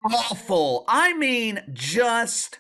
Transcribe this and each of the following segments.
Awful. I mean, just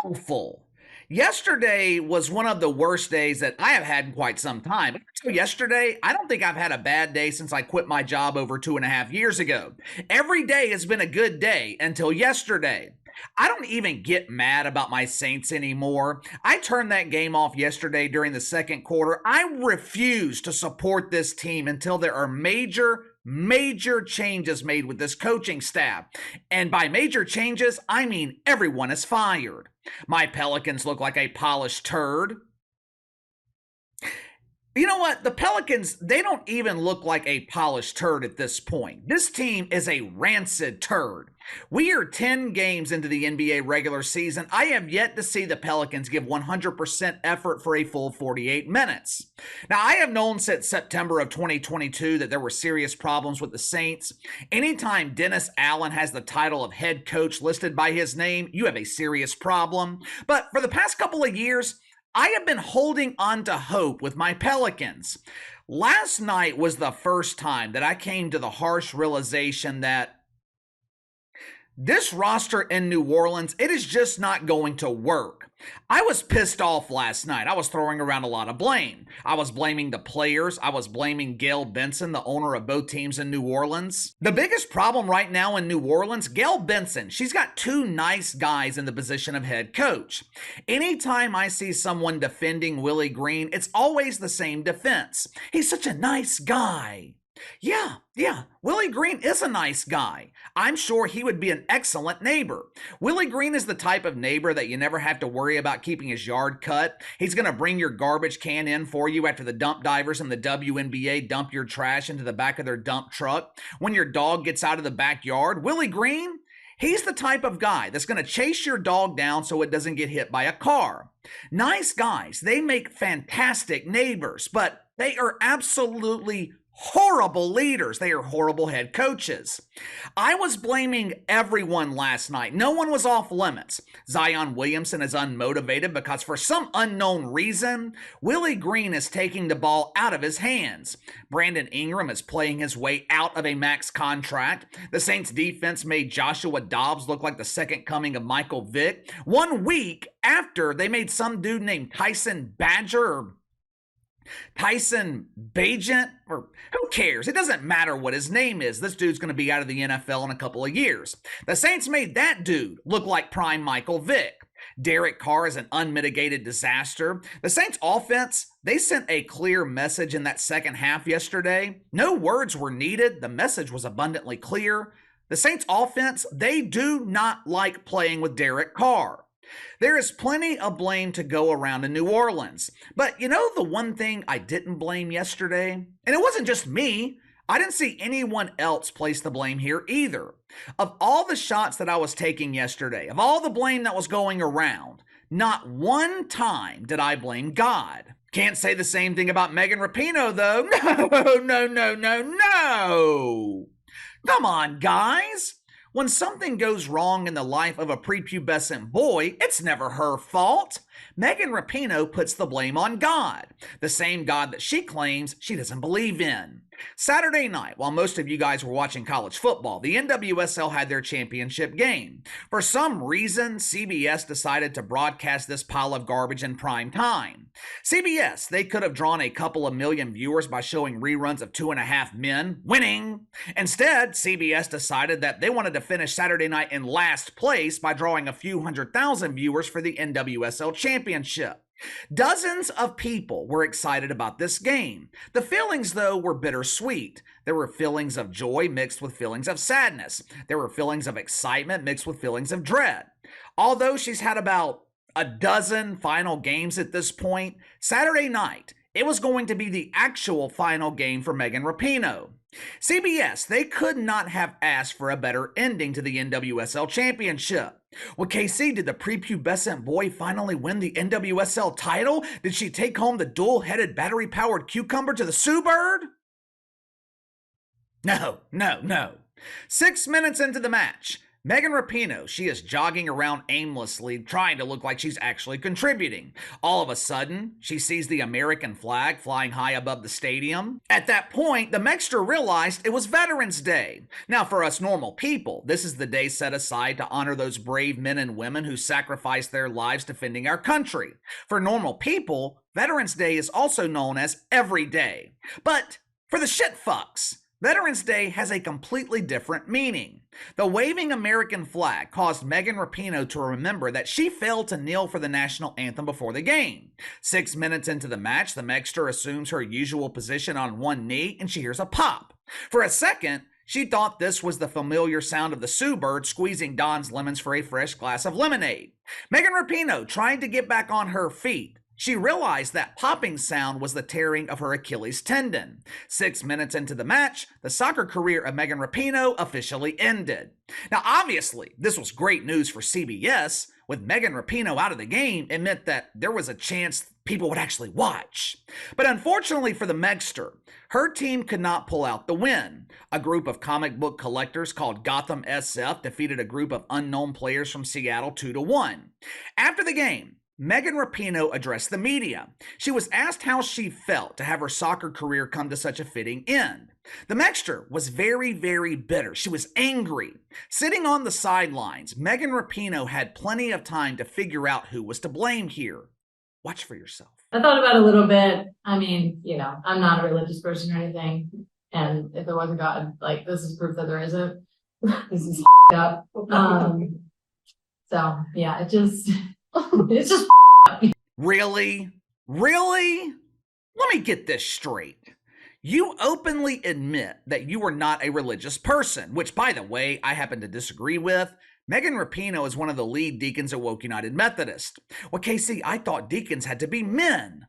awful. Yesterday was one of the worst days that I have had in quite some time. Yesterday, I don't think I've had a bad day since I quit my job over 2.5 years ago. Every day has been a good day until yesterday. I don't even get mad about my Saints anymore. I turned that game off yesterday during the second quarter. I refuse to support this team until there are major changes made with this coaching staff. And by major changes, I mean everyone is fired. My Pelicans look like a polished turd. You know what? The Pelicans, they don't even look like a polished turd at this point. This team is a rancid turd. We are 10 games into the NBA regular season. I have yet to see the Pelicans give 100% effort for a full 48 minutes. Now, I have known since September of 2022 that there were serious problems with the Saints. Anytime Dennis Allen has the title of head coach listed by his name, you have a serious problem. But for the past couple of years, I have been holding on to hope with my Pelicans. Last night was the first time that I came to the harsh realization that this roster in New Orleans, it is just not going to work. I was pissed off last night. I was throwing around a lot of blame. I was blaming the players. I was blaming Gail Benson, the owner of both teams in New Orleans. The biggest problem right now in New Orleans, Gail Benson, she's got two nice guys in the position of head coach. Anytime I see someone defending Willie Green, it's always the same defense. He's such a nice guy. Yeah, Willie Green is a nice guy. I'm sure he would be an excellent neighbor. Willie Green is the type of neighbor that you never have to worry about keeping his yard cut. He's going to bring your garbage can in for you after the dump divers in the WNBA dump your trash into the back of their dump truck. When your dog gets out of the backyard, Willie Green, he's the type of guy that's going to chase your dog down so it doesn't get hit by a car. Nice guys, they make fantastic neighbors, but they are absolutely horrible leaders. They are horrible head coaches. I was blaming everyone last night. No one was off limits. Zion Williamson is unmotivated because for some unknown reason, Willie Green is taking the ball out of his hands. Brandon Ingram is playing his way out of a max contract. The Saints defense made Joshua Dobbs look like the second coming of Michael Vick 1 week after they made some dude named Tyson Badger or Tyson Bagent, or who cares? It doesn't matter what his name is. This dude's going to be out of the NFL in a couple of years. The Saints made that dude look like prime Michael Vick. Derek Carr is an unmitigated disaster. The Saints offense, they sent a clear message in that second half yesterday. No words were needed. The message was abundantly clear. The Saints offense, they do not like playing with Derek Carr. There is plenty of blame to go around in New Orleans. But you know the one thing I didn't blame yesterday? And it wasn't just me. I didn't see anyone else place the blame here either. Of all the shots that I was taking yesterday, of all the blame that was going around, not one time did I blame God. Can't say the same thing about Megan Rapinoe though. No. Come on, guys. When something goes wrong in the life of a prepubescent boy, it's never her fault. Megan Rapinoe puts the blame on God, the same God that she claims she doesn't believe in. Saturday night, while most of you guys were watching college football, the NWSL had their championship game. For some reason, CBS decided to broadcast this pile of garbage in prime time. CBS, they could have drawn a couple of million viewers by showing reruns of 2.5 Men winning. Instead, CBS decided that they wanted to finish Saturday night in last place by drawing a few 100,000 viewers for the NWSL championship. Dozens of people were excited about this game. The feelings, though, were bittersweet. There were feelings of joy mixed with feelings of sadness. There were feelings of excitement mixed with feelings of dread. Although she's had about a dozen final games at this point, Saturday night, it was going to be the actual final game for Megan Rapinoe. CBS, they could not have asked for a better ending to the NWSL championship. Well, KC, did the prepubescent boy finally win the NWSL title? Did she take home the dual-headed battery-powered cucumber to the Sue Bird? No. 6 minutes into the match, Megan Rapinoe, she is jogging around aimlessly, trying to look like she's actually contributing. All of a sudden, she sees the American flag flying high above the stadium. At that point, the Megster realized it was Veterans Day. Now, for us normal people, this is the day set aside to honor those brave men and women who sacrificed their lives defending our country. For normal people, Veterans Day is also known as Every Day. But for the shit fucks, Veterans Day has a completely different meaning. The waving American flag caused Megan Rapinoe to remember that she failed to kneel for the national anthem before the game. 6 minutes into the match, the Megster assumes her usual position on one knee and she hears a pop. For a second, she thought this was the familiar sound of the Sioux bird squeezing Don's lemons for a fresh glass of lemonade. Megan Rapinoe tried to get back on her feet. She realized that popping sound was the tearing of her Achilles tendon. 6 minutes into the match, the soccer career of Megan Rapinoe officially ended. Now, obviously, this was great news for CBS. With Megan Rapinoe out of the game, it meant that there was a chance people would actually watch. But unfortunately for the Megster, her team could not pull out the win. A group of comic book collectors called Gotham SF defeated a group of unknown players from Seattle 2-1. After the game, Megan Rapinoe addressed the media. She was asked how she felt to have her soccer career come to such a fitting end. The Megster was very, very bitter. She was angry. Sitting on the sidelines, Megan Rapinoe had plenty of time to figure out who was to blame here. Watch for yourself. I thought about it a little bit. I mean, I'm not a religious person or anything. And if there was a God, like, this is proof that there isn't. This is up. So yeah, it's just Really? Really? Let me get this straight. You openly admit that you are not a religious person, which, by the way, I happen to disagree with. Megan Rapinoe is one of the lead deacons at Woke United Methodist. Well, Casey, I thought deacons had to be men.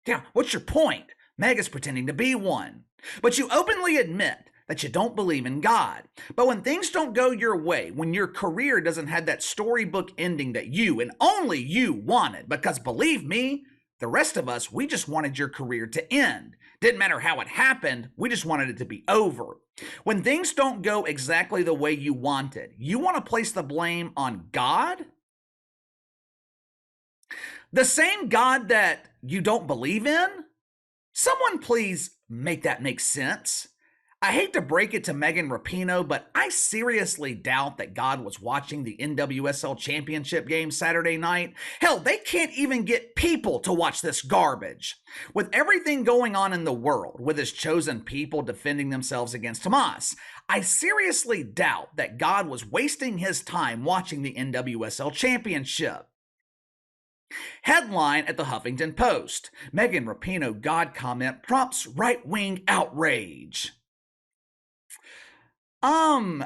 Yeah, what's your point? Meg is pretending to be one. But you openly admit that you don't believe in God. But when things don't go your way, when your career doesn't have that storybook ending that you and only you wanted, because believe me, the rest of us, we just wanted your career to end. Didn't matter how it happened, we just wanted it to be over. When things don't go exactly the way you wanted, you want to place the blame on God? The same God that you don't believe in? Someone please make that make sense. I hate to break it to Megan Rapinoe, but I seriously doubt that God was watching the NWSL championship game Saturday night. Hell, they can't even get people to watch this garbage. With everything going on in the world, with his chosen people defending themselves against Hamas, I seriously doubt that God was wasting his time watching the NWSL championship. Headline at the Huffington Post: Megan Rapinoe God comment prompts right-wing outrage. I'm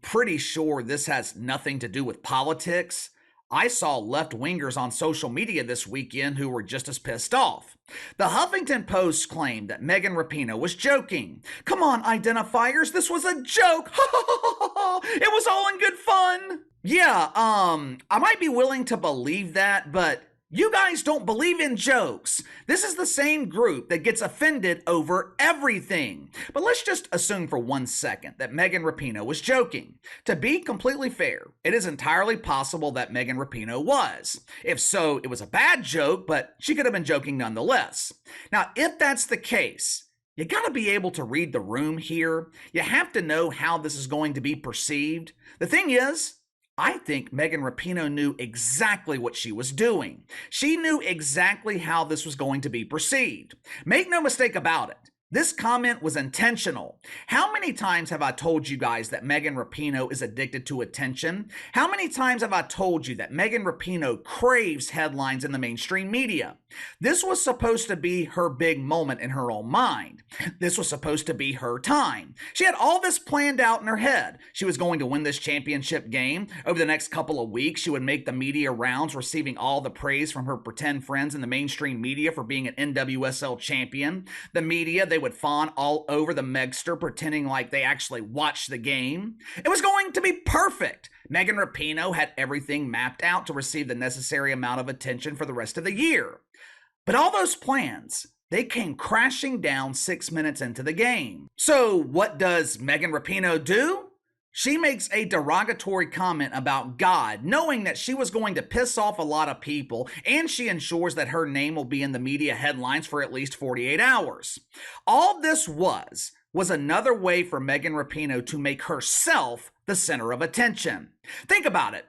pretty sure this has nothing to do with politics. I saw left-wingers on social media this weekend who were just as pissed off. The Huffington Post claimed that Megan Rapinoe was joking. Come on, identifiers, this was a joke. It was all in good fun. Yeah, I might be willing to believe that, but you guys don't believe in jokes. This is the same group that gets offended over everything. But let's just assume for 1 second that Megan Rapinoe was joking. To be completely fair, it is entirely possible that Megan Rapinoe was. If so, it was a bad joke, but she could have been joking nonetheless. Now, if that's the case, you gotta be able to read the room here. You have to know how this is going to be perceived. The thing is, I think Megan Rapinoe knew exactly what she was doing. She knew exactly how this was going to be perceived. Make no mistake about it. This comment was intentional. How many times have I told you guys that Megan Rapinoe is addicted to attention? How many times have I told you that Megan Rapinoe craves headlines in the mainstream media? This was supposed to be her big moment in her own mind. This was supposed to be her time. She had all this planned out in her head. She was going to win this championship game. Over the next couple of weeks, she would make the media rounds, receiving all the praise from her pretend friends in the mainstream media for being an NWSL champion. The media, they would fawn all over the Megster, pretending like they actually watched the game. It was going to be perfect. Megan Rapinoe had everything mapped out to receive the necessary amount of attention for the rest of the year. But all those plans, they came crashing down 6 minutes into the game. So what does Megan Rapinoe do? She makes a derogatory comment about God, knowing that she was going to piss off a lot of people, and she ensures that her name will be in the media headlines for at least 48 hours. All this was another way for Megan Rapinoe to make herself the center of attention. Think about it.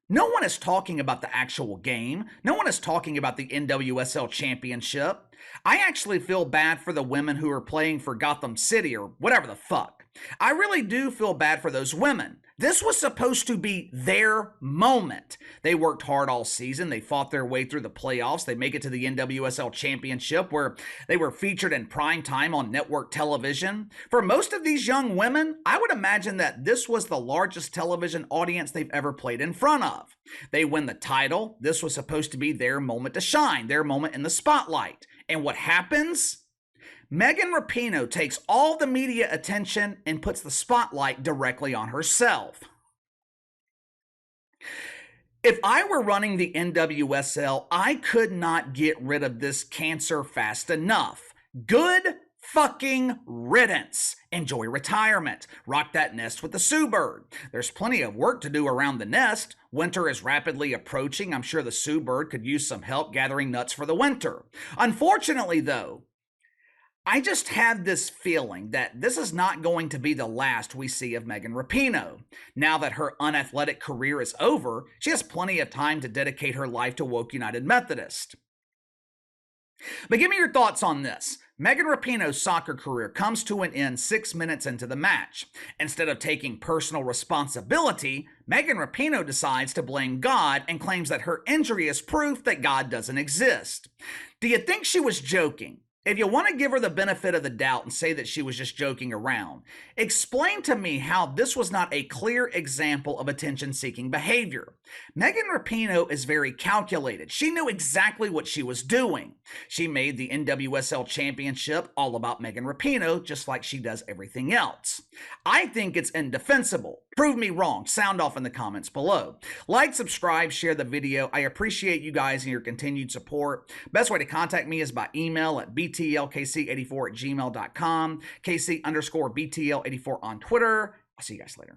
No one is talking about the actual game. No one is talking about the NWSL championship. I actually feel bad for the women who are playing for Gotham City or whatever the fuck. I really do feel bad for those women. This was supposed to be their moment. They worked hard all season. They fought their way through the playoffs. They make it to the NWSL championship where they were featured in prime time on network television. For most of these young women, I would imagine that this was the largest television audience they've ever played in front of. They win the title. This was supposed to be their moment to shine, their moment in the spotlight. And what happens? Megan Rapinoe takes all the media attention and puts the spotlight directly on herself. If I were running the NWSL, I could not get rid of this cancer fast enough. Good fucking riddance. Enjoy retirement. Rock that nest with the Sue Bird. There's plenty of work to do around the nest. Winter is rapidly approaching. I'm sure the Sue Bird could use some help gathering nuts for the winter. Unfortunately, though, I just have this feeling that this is not going to be the last we see of Megan Rapinoe. Now that her unathletic career is over, she has plenty of time to dedicate her life to Woke United Methodist. But give me your thoughts on this. Megan Rapinoe's soccer career comes to an end 6 minutes into the match. Instead of taking personal responsibility, Megan Rapinoe decides to blame God and claims that her injury is proof that God doesn't exist. Do you think she was joking? If you want to give her the benefit of the doubt and say that she was just joking around, explain to me how this was not a clear example of attention-seeking behavior. Megan Rapinoe is very calculated. She knew exactly what she was doing. She made the NWSL championship all about Megan Rapinoe, just like she does everything else. I think it's indefensible. Prove me wrong. Sound off in the comments below. Like, subscribe, share the video. I appreciate you guys and your continued support. Best way to contact me is by email at btlkc84@gmail.com, KC_BTL84 on Twitter. I'll see you guys later.